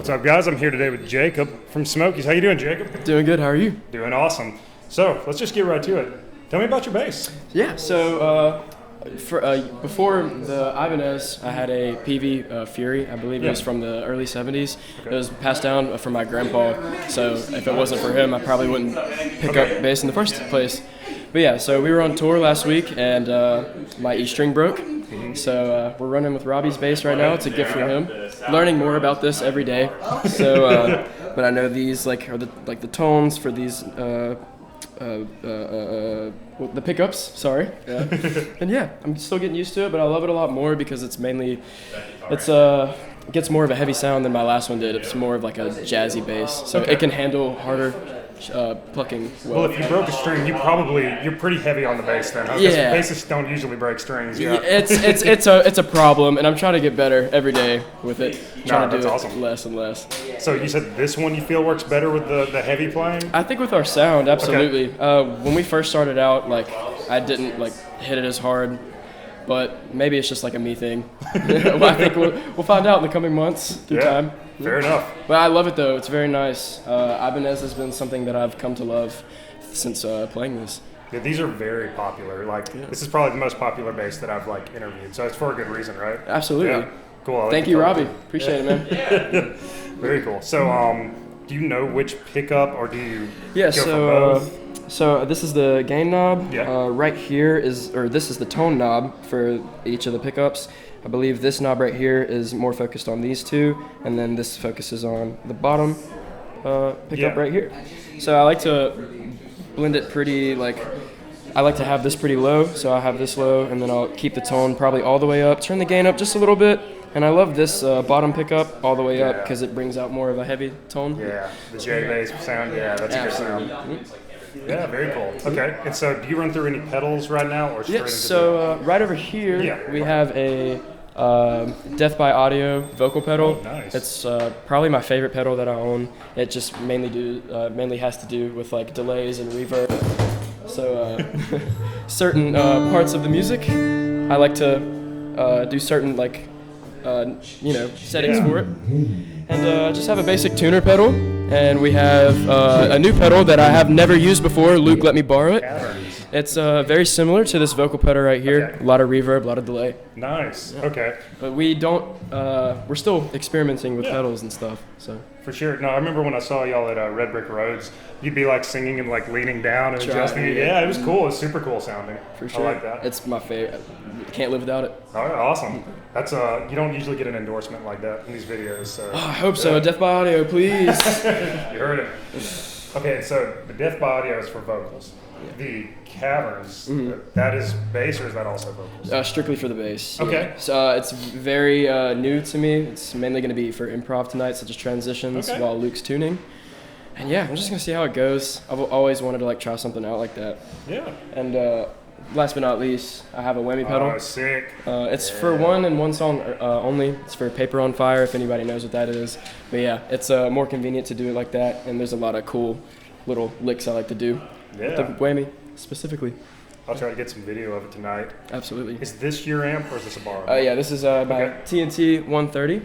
What's up, guys? I'm here today with Jacob from Smokies. How you doing, Jacob? Doing good. How are you? Doing awesome. So let's just get right to it. Tell me about your bass. Yeah. So before the Ibanez, I had a Peavey Fury. I believe it was from the early '70s. Okay. It was passed down from my grandpa. So if it wasn't for him, I probably wouldn't pick up bass in the first place. But yeah, so we were on tour last week, and my E string broke. So we're running with Robbie's bass right now. It's a gift from him. Learning more about this every day. So, but I know these are the tones for these the pickups. Sorry. Yeah. And yeah, I'm still getting used to it, but I love it a lot more because it gets more of a heavy sound than my last one did. It's more of like a jazzy bass, so it can handle harder plucking well. Well, if you broke a string, you're pretty heavy on the bass then. Huh? Yeah. Bassists don't usually break strings. Yeah. It's a problem, and I'm trying to get better every day with it. Trying to do it awesome. Less and less. So you said this one you feel works better with the heavy playing? I think with our sound, absolutely. Okay. When we first started out, I didn't hit it as hard. But maybe it's just like a me thing. I think we'll find out in the coming months through time. Fair enough. But I love it though. It's very nice. Ibanez has been something that I've come to love since playing this. Yeah, these are very popular. This is probably the most popular bass that I've interviewed. So it's for a good reason, right? Absolutely. Yeah. Cool. Thank you, Robbie. Appreciate it, man. Very cool. So, do you know which pickup, or do you go for both? So this is the gain knob. Yeah. Right here this is the tone knob for each of the pickups. I believe this knob right here is more focused on these two, and then this focuses on the bottom pickup right here. So I like to blend it pretty, I like to have this pretty low, so I have this low, and then I'll keep the tone probably all the way up, turn the gain up just a little bit, and I love this bottom pickup all the way up because it brings out more of a heavy tone. Yeah, the J bass sound, that's a good sound. Yeah, very cool. Okay, and so do you run through any pedals right now, or straight into so right over here we have a Death by Audio vocal pedal. Oh, nice. It's probably my favorite pedal that I own. It just mainly has to do with delays and reverb. So certain parts of the music, I like to do certain settings for it. And just have a basic tuner pedal, and we have a new pedal that I have never used before. Luke let me borrow it. It's very similar to this vocal pedal right here. Okay. A lot of reverb, a lot of delay. Nice. Yeah. Okay. But we're still experimenting with pedals and stuff. So. For sure. No, I remember when I saw y'all at Red Brick Roads, you'd be singing and leaning down and adjusting. Yeah, it was cool. It was super cool sounding. For sure. I like that. It's my favorite. Can't live without it. All right, awesome. That's you don't usually get an endorsement like that in these videos. So. I hope so. Death by Audio, please. You heard it. Okay, so the Death by Audio is for vocals. The Caverns, that is bass, or is that also vocals? Strictly for the bass. Okay. So it's very new to me. It's mainly going to be for improv tonight, such as transitions while Luke's tuning. And yeah, I'm just going to see how it goes. I've always wanted to try something out like that. Yeah. And last but not least, I have a whammy pedal. Oh, sick. It's for one song only. It's for Paper on Fire, if anybody knows what that is. But yeah, it's more convenient to do it like that, and there's a lot of cool little licks I like to do. Yeah. The whammy, specifically. I'll try to get some video of it tonight. Absolutely. Is this your amp, or is this a borrow? Yeah, this is my TNT 130.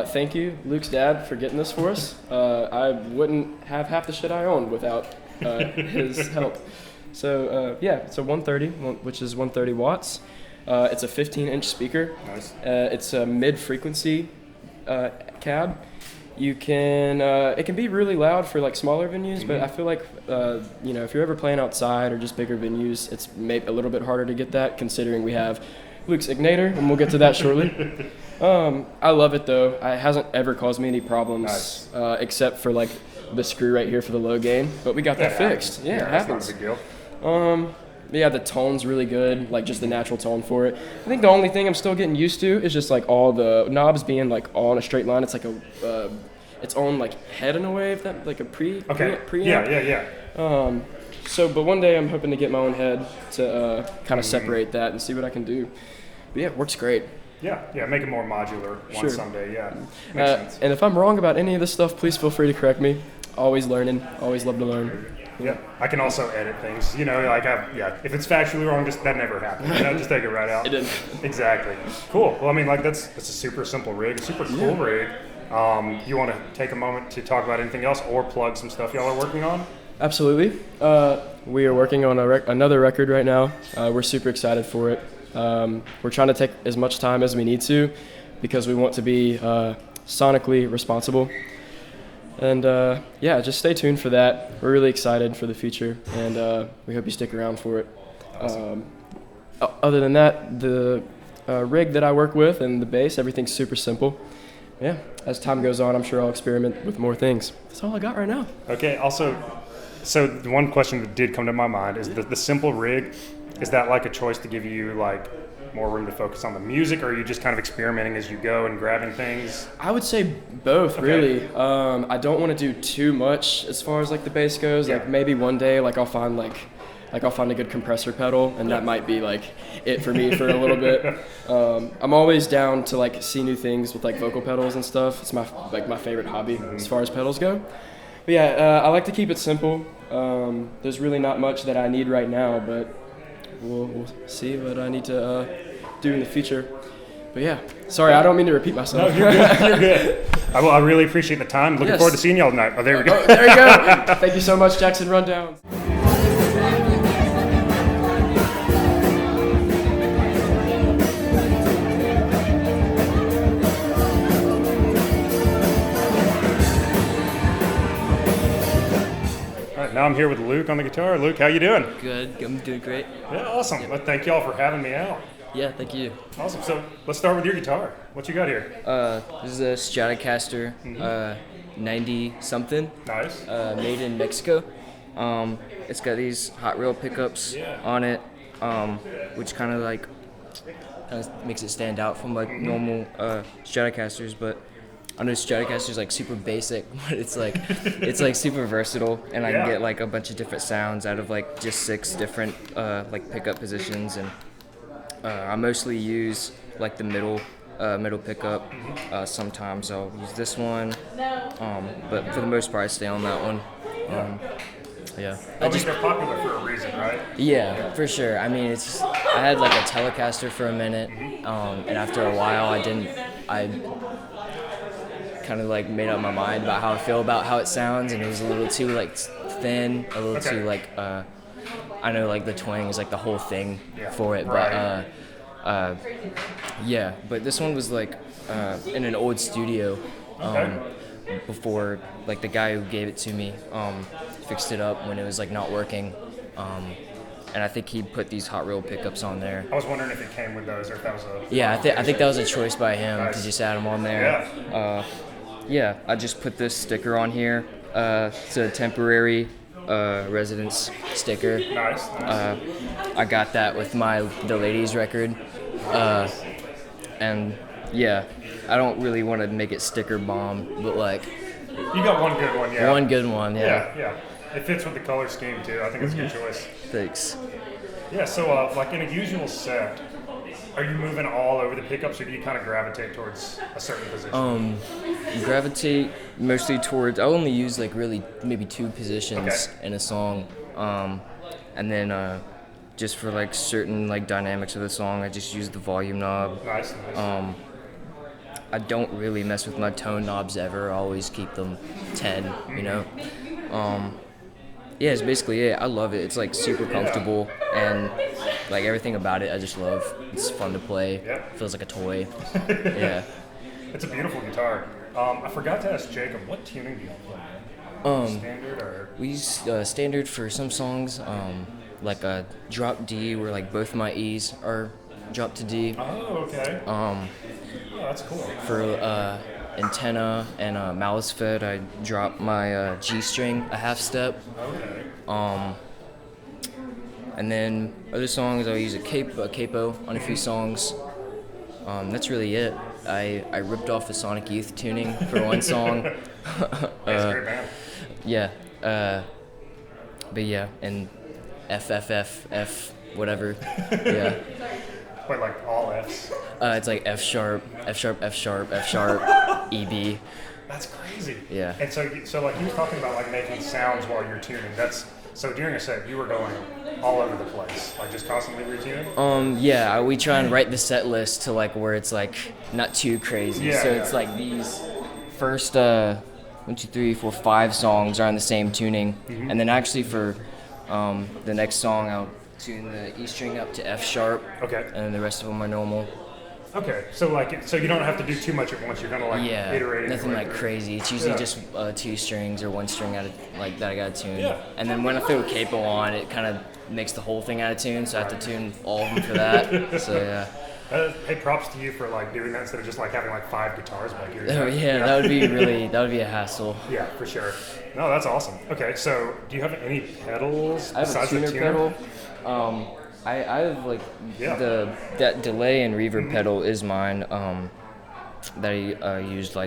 Thank you, Luke's dad, for getting this for us. I wouldn't have half the shit I own without his help. So, it's a 130, which is 130 watts. It's a 15-inch speaker. Nice. It's a mid-frequency cab. You can it can be really loud for smaller venues, but I feel if you're ever playing outside or just bigger venues, it's maybe a little bit harder to get that, considering we have Luke's Egnater, and we'll get to that shortly. I love it though. It hasn't ever caused me any problems, except for the screw right here for the low gain, but we got that fixed. Yeah, it happens. That's not a big deal. Yeah, the tone's really good, just the natural tone for it. I think the only thing I'm still getting used to is just all the knobs being all on a straight line. It's its own head in a way, if that a preamp. Yeah. But one day I'm hoping to get my own head to kind of separate that and see what I can do. But yeah, it works great. Yeah, make it more modular one someday. Yeah, makes sense. And if I'm wrong about any of this stuff, please feel free to correct me. Always learning. Always love to learn. Yeah, I can also edit things. If it's factually wrong, that never happened. Just take it right out. It didn't. Exactly. Cool. Well, that's a super simple rig, a super cool rig. You want to take a moment to talk about anything else or plug some stuff y'all are working on? Absolutely. We are working on another record right now. We're super excited for it. We're trying to take as much time as we need to because we want to be sonically responsible. And yeah, just stay tuned for that. We're really excited for the future, and we hope you stick around for it. Awesome. Other than that, the rig that I work with and the bass, everything's super simple. Yeah, as time goes on, I'm sure I'll experiment with more things. That's all I got right now. Okay, also, so the one question that did come to my mind is the simple rig, is that like a choice to give you like more room to focus on the music, or are you just kind of experimenting as you go and grabbing things? I would say both, really. I don't want to do too much as far as like the bass goes. Like maybe one day, like I'll find a good compressor pedal, and that might be like it for me for a little bit. I'm always down to like see new things with like vocal pedals and stuff. It's my favorite hobby as far as pedals go. But yeah, I like to keep it simple. There's really not much that I need right now, but we'll see what I need to do in the future. But yeah, sorry, I don't mean to repeat myself. No, you're good. You're good. I really appreciate the time. Looking forward to seeing y'all tonight. Oh, there we go. Oh, there you go. Thank you so much, Jackson Rundown. Now I'm here with Luke on the guitar. Luke, how you doing? Good. I'm doing great. Yeah, awesome. Well, thank y'all for having me out. Yeah, thank you. Awesome. So let's start with your guitar. What you got here? This is a Stratocaster, 90-something. Nice. Made in Mexico. It's got these hot reel pickups on it, which kind of makes it stand out from like normal Stratocasters, but I know Stratocaster's like super basic, but it's like super versatile, and I can get like a bunch of different sounds out of like just 6 different like pickup positions, and I mostly use like the middle pickup. Sometimes I'll use this one, but for the most part I stay on that one. Yeah. I think they're popular for a reason, right? Yeah, for sure. I mean, I had like a Telecaster for a minute, and after a while I kind of like made up my mind about how I feel about how it sounds, and it was a little too like thin, a little too like I know like the twang is like the whole thing for it, but yeah, but this one was like in an old studio before, like the guy who gave it to me fixed it up when it was like not working, and I think he put these hot reel pickups on there. I was wondering if it came with those or if that was a... Yeah, I think that was a choice by him because he just had them on there. Yeah, I just put this sticker on here. It's a temporary residence sticker. Nice. I got that with the ladies record. And yeah, I don't really want to make it sticker bomb, but like... You got one good one, yeah. One good one, yeah. Yeah. It fits with the color scheme too. I think it's a good choice. Thanks. Yeah, so like in a usual set, are you moving all over the pickups, or do you kind of gravitate towards a certain position? Gravitate mostly towards. I only use like really maybe 2 positions in a song, and then just for like certain like dynamics of the song, I just use the volume knob. Nice. I don't really mess with my tone knobs ever. I always keep them 10. You know. Yeah, it's basically it. I love it. It's like super comfortable, and like everything about it I just love. It's fun to play. Feels like a toy. Yeah. It's a beautiful guitar. I forgot to ask Jacob, what tuning do y'all play? Standard or? We use standard for some songs, like a drop D where like both my E's are dropped to D. Oh, okay. Oh, that's cool. For antenna and malice fed, I drop my G string a half step. Okay. And then other songs I'll use a capo on a few songs. That's really it. I ripped off a Sonic Youth tuning for one song. That's a great band. Yeah. But yeah, and F whatever. Yeah. Wait, like all Fs? It's like F sharp, E B. That's crazy. Yeah. And so like you were talking about like making sounds while you're tuning. So during a set you were going all over the place, like just constantly retuning? Yeah, we try and write the set list to like where it's like not too crazy. So it's like these first 5 songs are on the same tuning, and then actually for the next song I'll tune the E string up to F sharp. Okay. And then the rest of them are normal. Okay, so you don't have to do too much at once. You're kind of iterating. Nothing like crazy. It's usually just 2 strings or 1 string out of that I got to tune. Yeah. And then when I throw a capo on, it kind of makes the whole thing out of tune. So I have to tune all of them for that. So yeah. Hey, props to you for doing that instead of just having 5 guitars back here. Oh yeah, that would be a hassle. Yeah, for sure. No, that's awesome. Okay, so do you have any pedals I have besides a tuner the tuner? pedal. I have that delay and reverb pedal is mine. That I used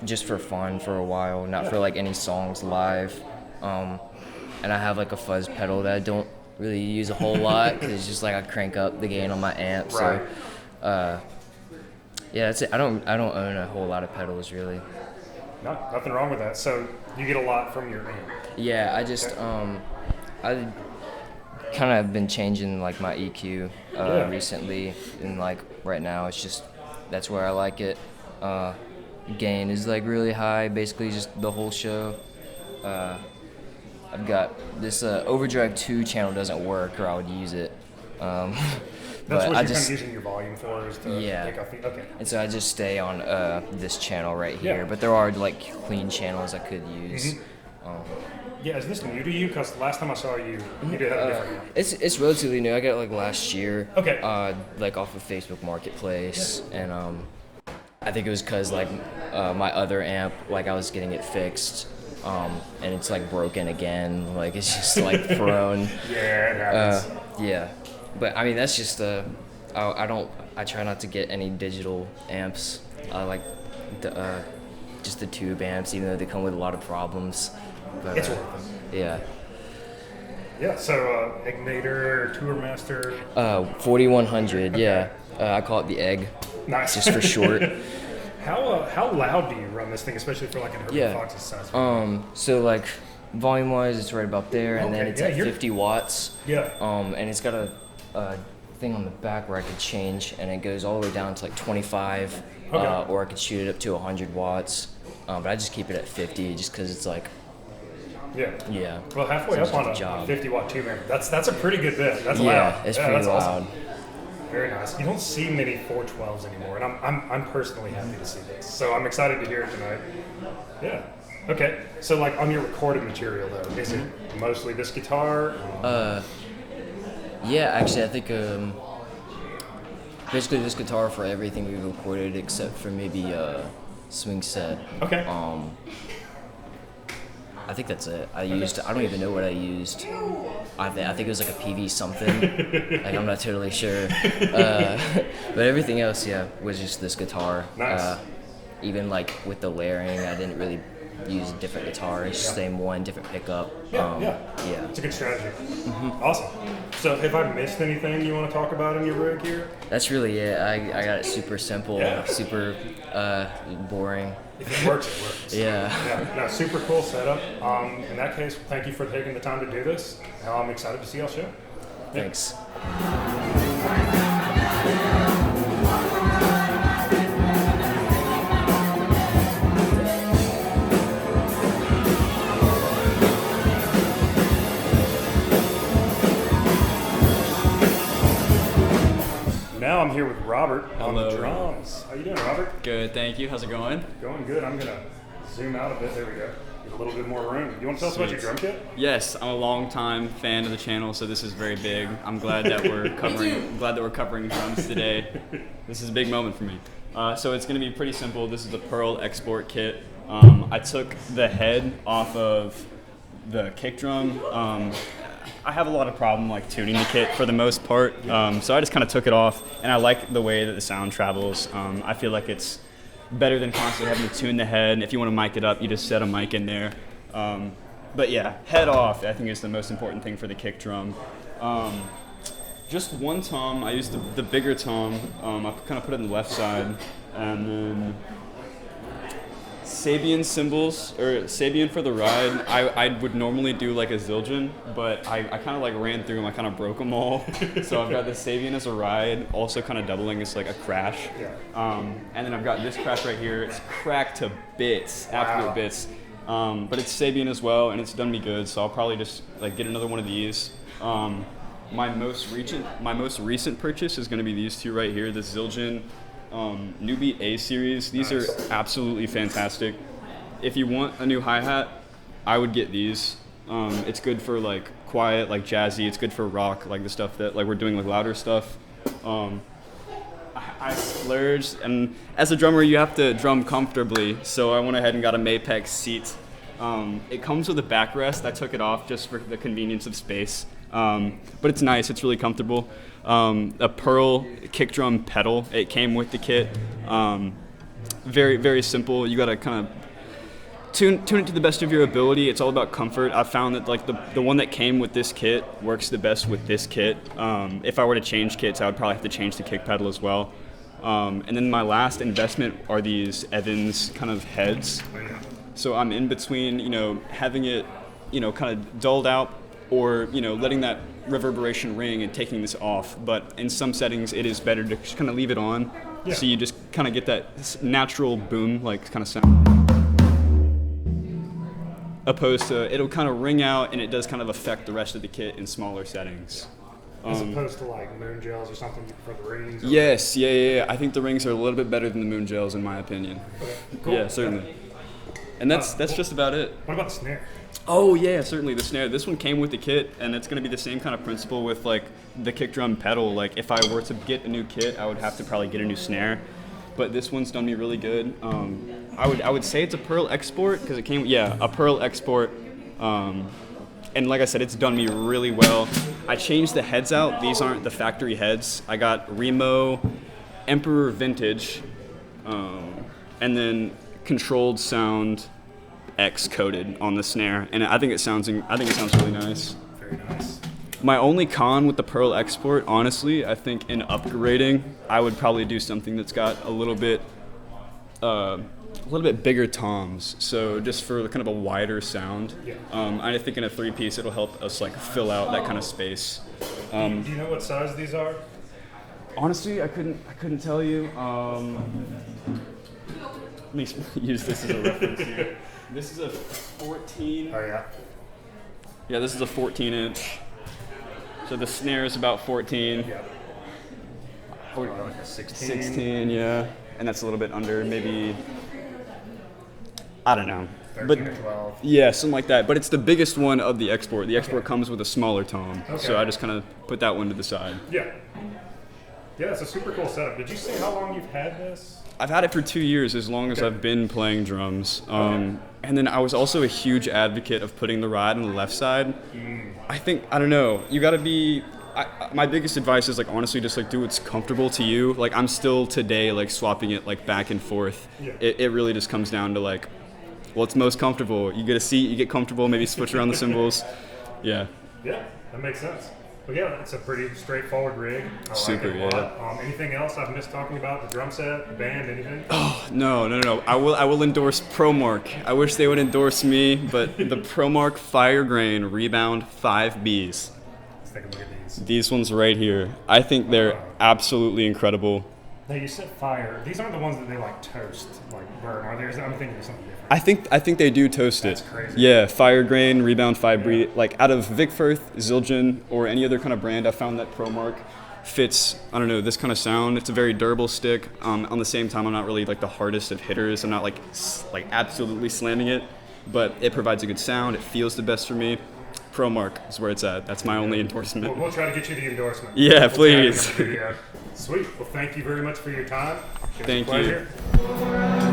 just for fun for a while, not for any songs live. And I have a fuzz pedal that I don't really use a whole lot because it's just I crank up the gain on my amp. Right. So that's it. I don't own a whole lot of pedals really. No, nothing wrong with that. So you get a lot from your amp. Yeah, I just I kind of been changing my EQ recently, and right now it's just that's where I like it. Gain is really high, basically just the whole show. I've got this Overdrive 2 channel doesn't work, or I would use it. That's but what I you're just kind of using your volume for, is to take off the, okay. And so I just stay on this channel right here. Yeah. But there are clean channels I could use. Yeah, is this new to you? Because last time I saw you, you did have a different amp. It's relatively new. I got it last year. Okay. Off of Facebook Marketplace, and I think it was because my other amp, I was getting it fixed, and it's broken again. It's just thrown. Yeah, it happens. Yeah, but I mean that's just I try not to get any digital amps. I like just the tube amps, even though they come with a lot of problems. But, it's worth it. Yeah. Yeah, so Egnater, Tourmaster. 4100, yeah. I call it the egg. Nice. Just for short. How loud do you run this thing, especially for an Herbie Fox's size? So volume wise, it's right about there, and then it's at 50 watts. Yeah. And it's got a thing on the back where I could change, and it goes all the way down to 25, or I could shoot it up to 100 watts. But I just keep it at 50, just because it's Yeah. Well, halfway up on a 50 watt tube amp. That's a pretty good bit. That's loud. It's pretty loud. Awesome. Very nice. You don't see many 412s anymore, and I'm personally happy to see this. So I'm excited to hear it tonight. Yeah. Okay. So on your recorded material though, is it mostly this guitar? Yeah, actually I think basically this guitar for everything we've recorded except for maybe swing set. Okay. I think that's it. I don't even know what I used. I think it was a Peavey something. I'm not totally sure. But everything else, was just this guitar. Nice. Even with the layering, I didn't really use different guitars, same one, different pickup. Yeah. It's a good strategy. Awesome. So have I missed anything you want to talk about in your rig here? That's really it. I got it super simple, super boring. If it works, it works. Yeah. No, super cool setup. In that case, thank you for taking the time to do this. I'm excited to see y'all show. Thanks. Now I'm here with Robert on Hello. the drums. How you doing, Robert? Good, thank you. How's it going? Going good. I'm gonna zoom out a bit. There we go. Get a little bit more room. You want to tell us about your drum kit? Yes, I'm a longtime fan of the channel, so this is very big. I'm glad that we're covering drums today. This is a big moment for me. So it's going to be pretty simple. This is the Pearl export kit. I took the head off of the kick drum. I have a lot of problem tuning the kit for the most part, so I just kind of took it off, and I like the way that the sound travels. I feel like it's better than constantly having to tune the head. And if you want to mic it up, you just set a mic in there. But yeah, head off, I think is the most important thing for the kick drum. Just one tom. I used the bigger tom. I kind of put it on the left side, and then Sabian cymbals, or Sabian for the ride. I would normally do like a Zildjian, but I kind of like ran through them. I kind of broke them all. So I've got the Sabian as a ride, also kind of doubling as like a crash. And then I've got this crash right here. It's cracked to bits, absolute bits. But it's Sabian as well, and it's done me good. So I'll probably just like get another one of these. My most recent purchase is going to be these two right here, the Zildjian Newbie A series. These are absolutely fantastic. If you want a new hi-hat, I would get these. It's good for like quiet, like jazzy. It's good for rock, like the stuff that like we're doing like louder stuff. I splurged, and as a drummer, you have to drum comfortably. So I went ahead and got a Mapex seat. It comes with a backrest. I took it off just for the convenience of space. But it's nice. It's really comfortable. A Pearl kick drum pedal. It came with the kit. Very, very simple. You got to kind of tune it to the best of your ability. It's all about comfort. I found that like the one that came with this kit works the best with this kit. If I were to change kits, I would probably have to change the kick pedal as well. And then my last investment are these Evans kind of heads. So I'm in between, having it, kind of dulled out, or letting that reverberation ring and taking this off. But in some settings, it is better to just kind of leave it on, so you just kind of get that natural boom, like kind of sound. Opposed to it'll kind of ring out, and it does kind of affect the rest of the kit in smaller settings. As opposed to like moon gels or something for the rings? Yes, yeah. I think the rings are a little bit better than the moon gels in my opinion. Okay, cool. Yeah, certainly. And that's just about it. What about the snare? Oh yeah, certainly the snare. This one came with the kit, and it's going to be the same kind of principle with like the kick drum pedal. Like if I were to get a new kit, I would have to probably get a new snare. But this one's done me really good. I would say it's a Pearl Export because it came, a Pearl Export. And like I said, it's done me really well. I changed the heads out. These aren't the factory heads. I got Remo Emperor Vintage, and then Controlled Sound X coated on the snare, and I think it sounds really nice. Very nice. My only con with the Pearl Export, honestly, I think in upgrading, I would probably do something that's got a little bit bigger toms, so just for kind of a wider sound. I think in a 3-piece, it'll help us like fill out that kind of space. Do you know what size these are? Honestly, I couldn't tell you. Let me use this as a reference here. This is a 14. Oh yeah. Yeah, this is a 14-inch. So the snare is about 14. Yeah. Like a 16. 16, yeah. And that's a little bit under, maybe, I don't know. 13 or 12. Yeah, something like that. But it's the biggest one of the Export. The Export comes with a smaller tom. Okay. So I just kind of put that one to the side. Yeah. Yeah, it's a super cool setup. Did you say how long you've had this? I've had it for 2 years, as long as I've been playing drums. And then I was also a huge advocate of putting the ride on the left side. I don't know, you gotta be, my biggest advice is like honestly just like do what's comfortable to you. Like I'm still today like swapping it like back and forth. Yeah. It really just comes down to like, what's most comfortable. You get a seat, you get comfortable, maybe switch around the cymbals. Yeah. Yeah, that makes sense. Well, yeah, it's a pretty straightforward rig. I Super, like it a lot. Anything else I've missed talking about? The drum set, the band, anything? Oh, no. I will endorse ProMark. I wish they would endorse me, but the ProMark Firegrain Rebound 5Bs. Let's take a look at these. These ones right here. I think they're absolutely incredible. Now you said fire. These aren't the ones that they like toast, like burn, are they? I'm thinking of something different. I think they do toast it. That's crazy. Yeah, Firegrain, Rebound 5B. Like out of Vic Firth, Zildjian, or any other kind of brand, I found that ProMark fits, I don't know, this kind of sound. It's a very durable stick. On the same time, I'm not really like the hardest of hitters. I'm not like absolutely slamming it, but it provides a good sound. It feels the best for me. ProMark is where it's at. That's my only endorsement. We'll try to get you the endorsement. Yeah, please. Sweet. Well, thank you very much for your time. It was Thank a pleasure. you.